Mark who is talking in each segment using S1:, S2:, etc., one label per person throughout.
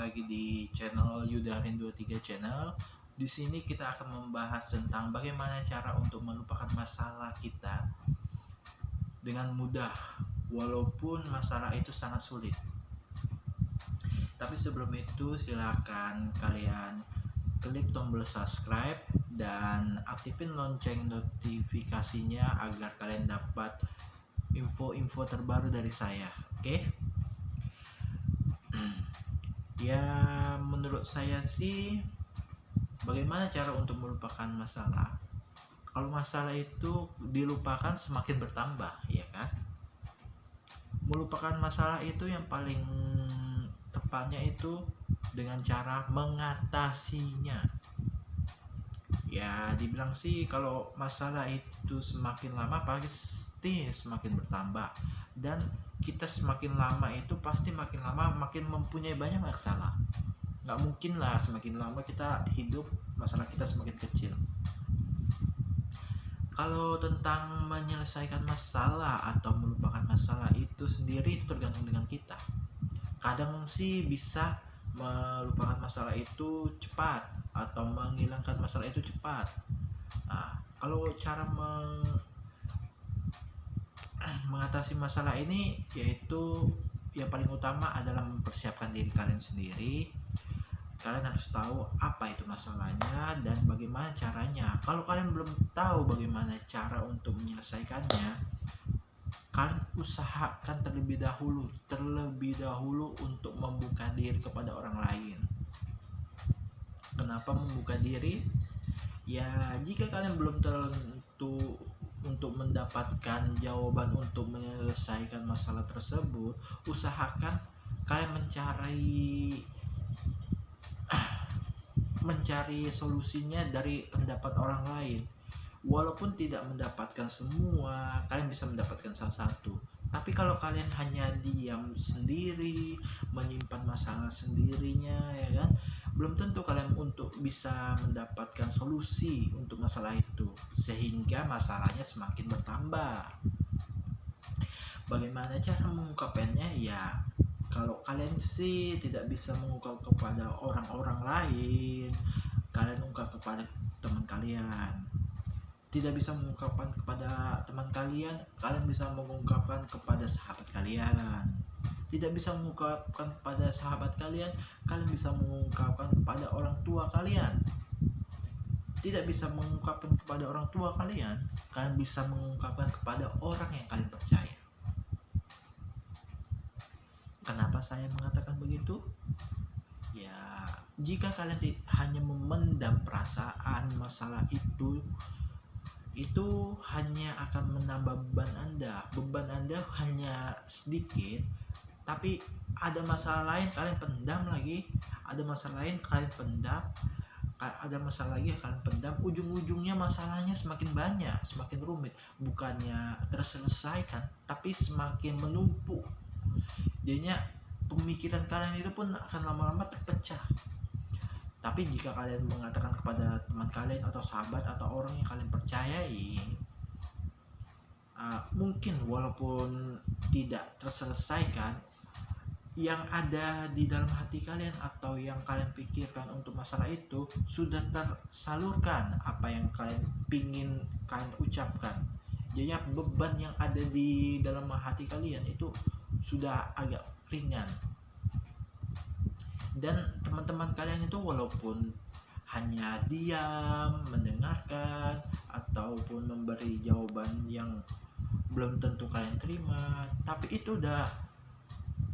S1: lagi di channel Yudarin 23 channel. Di sini kita akan membahas tentang bagaimana cara untuk melupakan masalah kita dengan mudah, walaupun masalah itu sangat sulit. Tapi sebelum itu silakan kalian klik tombol subscribe dan aktifin lonceng notifikasinya agar kalian dapat info-info terbaru dari saya. Oke? Ya, menurut saya sih bagaimana cara untuk melupakan masalah? Kalau masalah itu dilupakan semakin bertambah, ya kan? Melupakan masalah itu yang paling tepatnya itu dengan cara mengatasinya. Ya, dibilang sih kalau masalah itu semakin lama pasti semakin bertambah, dan kita semakin lama itu pasti makin lama makin mempunyai banyak masalah. Nggak mungkin lah semakin lama kita hidup masalah kita semakin kecil. Kalau tentang menyelesaikan masalah atau melupakan masalah itu sendiri itu tergantung dengan kita. Kadang sih bisa melupakan masalah itu cepat atau menghilangkan masalah itu cepat. Nah, kalau cara mengatasi masalah ini yaitu yang paling utama adalah mempersiapkan diri kalian sendiri. Kalian harus tahu apa itu masalahnya dan bagaimana caranya. Kalau kalian belum tahu bagaimana cara untuk menyelesaikannya, kalian usahakan terlebih dahulu untuk membuka diri kepada orang lain. Kenapa membuka diri? Ya, jika kalian belum tentu untuk mendapatkan jawaban untuk menyelesaikan masalah tersebut, usahakan kalian mencari solusinya dari pendapat orang lain. Walaupun tidak mendapatkan semua, kalian bisa mendapatkan salah satu. Tapi kalau kalian hanya diam sendiri, menyimpan masalah sendirinya, ya kan, belum tentu kalian untuk bisa mendapatkan solusi untuk masalah itu, sehingga masalahnya semakin bertambah. Bagaimana cara mengungkapkannya? Ya, kalau kalian sih tidak bisa mengungkap kepada orang-orang lain, kalian ungkap kepada teman kalian. Tidak bisa mengungkapkan kepada teman kalian, kalian bisa mengungkapkan kepada sahabat kalian. Tidak bisa mengungkapkan kepada sahabat kalian, kalian bisa mengungkapkan kepada orang tua kalian. Tidak bisa mengungkapkan kepada orang tua kalian, kalian bisa mengungkapkan kepada orang yang kalian percaya. Kenapa saya mengatakan begitu? Ya, jika kalian hanya memendam perasaan masalah itu hanya akan menambah beban Anda. Beban Anda hanya sedikit, tapi ada masalah lain kalian pendam lagi, ada masalah lain kalian pendam, ada masalah lagi kalian pendam. Ujung-ujungnya masalahnya semakin banyak, semakin rumit, bukannya terselesaikan tapi semakin menumpuk. Jadinya pemikiran kalian itu pun akan lama-lama terpecah. Tapi jika kalian mengatakan kepada teman kalian atau sahabat atau orang yang kalian percayai, mungkin walaupun tidak terselesaikan, yang ada di dalam hati kalian atau yang kalian pikirkan untuk masalah itu sudah tersalurkan apa yang kalian pingin kalian ucapkan. Jadi beban yang ada di dalam hati kalian itu sudah agak ringan. Dan teman-teman kalian itu walaupun hanya diam, mendengarkan, ataupun memberi jawaban yang belum tentu kalian terima, tapi itu udah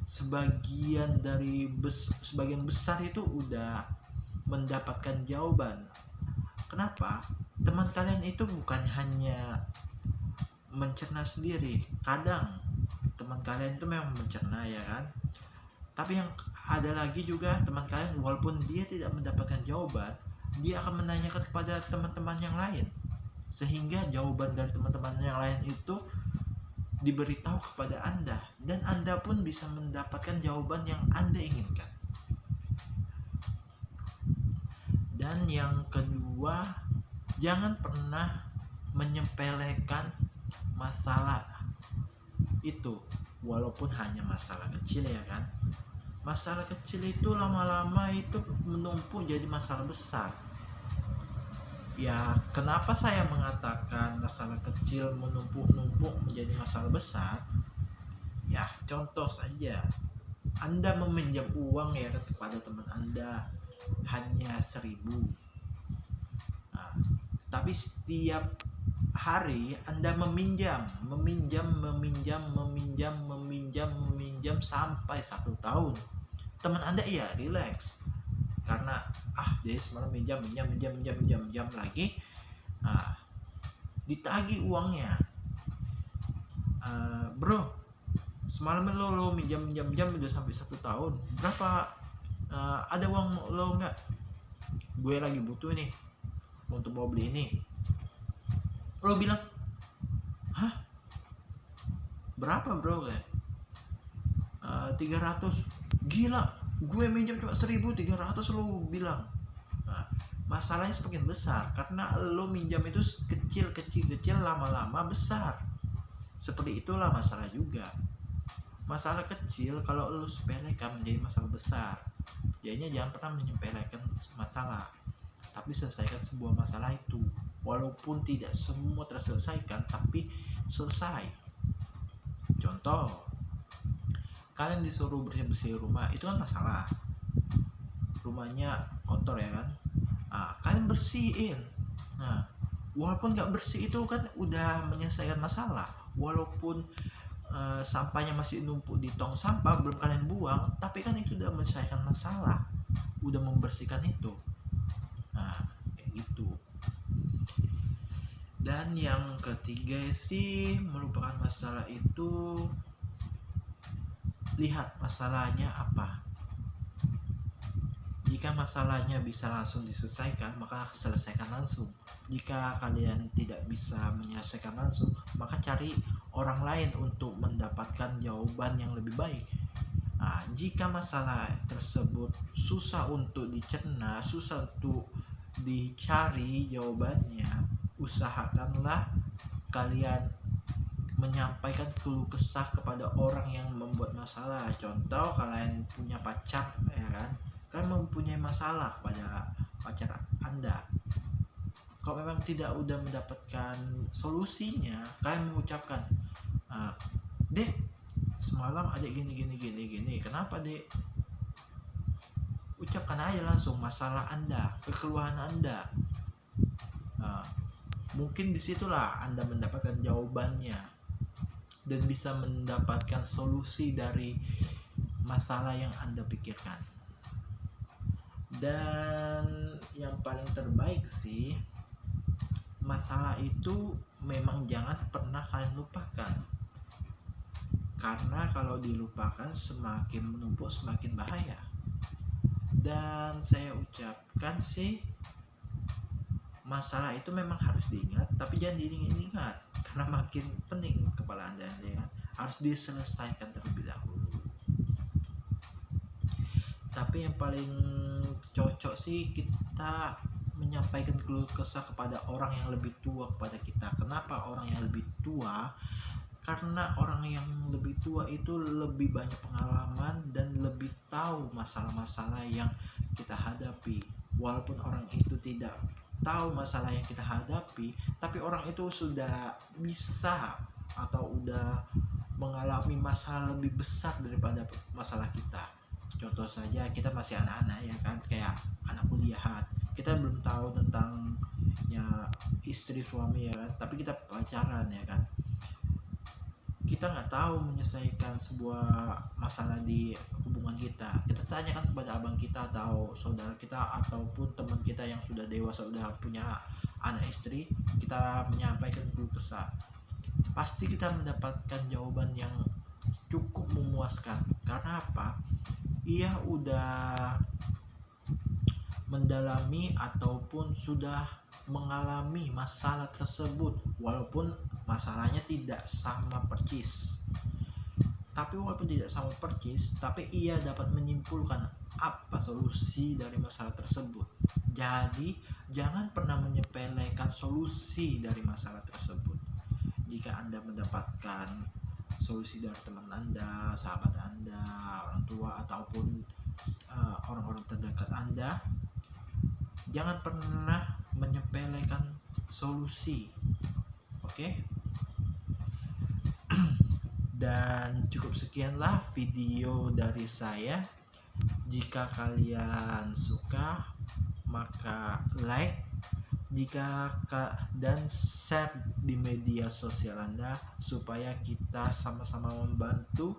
S1: sebagian besar itu udah mendapatkan jawaban. Kenapa? Teman kalian itu bukan hanya mencerna sendiri. Kadang teman kalian itu memang mencerna, ya kan, tapi yang ada lagi juga teman kalian walaupun dia tidak mendapatkan jawaban, dia akan menanyakan kepada teman-teman yang lain, sehingga jawaban dari teman-teman yang lain itu diberitahu kepada Anda, dan Anda pun bisa mendapatkan jawaban yang Anda inginkan. Dan yang kedua, jangan pernah menyepelekan masalah itu, walaupun hanya masalah kecil, ya kan. masalah kecil itu lama-lama itu menumpuk jadi masalah besar. Ya, kenapa saya mengatakan masalah kecil menumpuk-numpuk menjadi masalah besar? Ya, contoh saja. Anda meminjam uang ya kepada teman Anda hanya 1.000. Nah, tapi setiap hari Anda meminjam sampai 1 tahun. Teman Anda ya relax karena dia semalam minjam lagi. Ditagih uangnya. Bro, semalam lo minjam udah sampai 1 tahun. Berapa? Ada uang lo nggak? Gue lagi butuh nih untuk mau beli ini. Lo bilang, hah? Berapa bro? 300. Gila, gue minjam cuma 1.300 lo bilang. Masalahnya semakin besar karena lo minjam itu kecil lama-lama besar. Seperti itulah masalah juga. Masalah kecil kalau lo sepelekan menjadi masalah besar. Jadinya jangan pernah menyepelekan masalah, tapi selesaikan sebuah masalah itu. Walaupun tidak semua terselesaikan, tapi selesai. Contoh, kalian disuruh bersih-bersih rumah, itu kan masalah. Rumahnya kotor ya kan? Kalian bersihin. Nah, walaupun nggak bersih itu kan udah menyelesaikan masalah. Walaupun sampahnya masih numpuk di tong sampah belum kalian buang, tapi kan itu udah menyelesaikan masalah, udah membersihkan itu. Nah, kayak gitu. Dan yang ketiga sih, melupakan masalah itu, lihat masalahnya apa. Jika masalahnya bisa langsung diselesaikan, maka selesaikan langsung. Jika kalian tidak bisa menyelesaikan langsung, maka cari orang lain untuk mendapatkan jawaban yang lebih baik. Jika masalah tersebut susah untuk dicerna, susah untuk dicari jawabannya, usahakanlah kalian menyampaikan keluh kesah kepada orang yang membuat masalah. Contoh, kalian punya pacar ya kan, kalian mempunyai masalah pada pacar Anda. Kalau memang tidak udah mendapatkan solusinya, kalian mengucapkan, Dek, semalam ada gini, kenapa Dek? Ucapkan aja langsung masalah Anda, kekeluhan Anda. Mungkin disitulah Anda mendapatkan jawabannya dan bisa mendapatkan solusi dari masalah yang Anda pikirkan. Dan yang paling terbaik sih, masalah itu memang jangan pernah kalian lupakan, karena kalau dilupakan semakin menumpuk semakin bahaya. Dan saya ucapkan sih, masalah itu memang harus diingat, tapi jangan diingat karena makin pening kepala Anda ya. Harus diselesaikan terlebih dahulu. Tapi yang paling cocok sih kita menyampaikan keluh kesah kepada orang yang lebih tua kepada kita. Kenapa orang yang lebih tua? Karena orang yang lebih tua itu lebih banyak pengalaman dan lebih tahu masalah-masalah yang kita hadapi. Walaupun orang itu tidak tahu masalah yang kita hadapi, tapi orang itu sudah bisa atau udah mengalami masalah lebih besar daripada masalah kita. Contoh saja, kita masih anak-anak ya kan, kayak anak kuliahan, kita belum tahu tentangnya istri suami ya kan, tapi kita pacaran ya kan, kita nggak tahu menyelesaikan sebuah masalah di hubungan kita. Kita tanyakan kepada abang kita atau saudara kita ataupun teman kita yang sudah dewasa, udah punya anak istri, kita menyampaikan keluh kesah, pasti kita mendapatkan jawaban yang cukup memuaskan. Karena apa? Ia udah mendalami ataupun sudah mengalami masalah tersebut, walaupun masalahnya tidak sama persis. Tapi walaupun tidak sama persis, tapi ia dapat menyimpulkan apa solusi dari masalah tersebut. Jadi jangan pernah menyepelekan solusi dari masalah tersebut. Jika Anda mendapatkan solusi dari teman Anda, sahabat Anda, orang tua, ataupun orang-orang terdekat Anda. Jangan pernah menyepelekan solusi. Oke? Dan cukup sekianlah video dari saya. Jika kalian suka, maka like, dan share di media sosial Anda supaya kita sama-sama membantu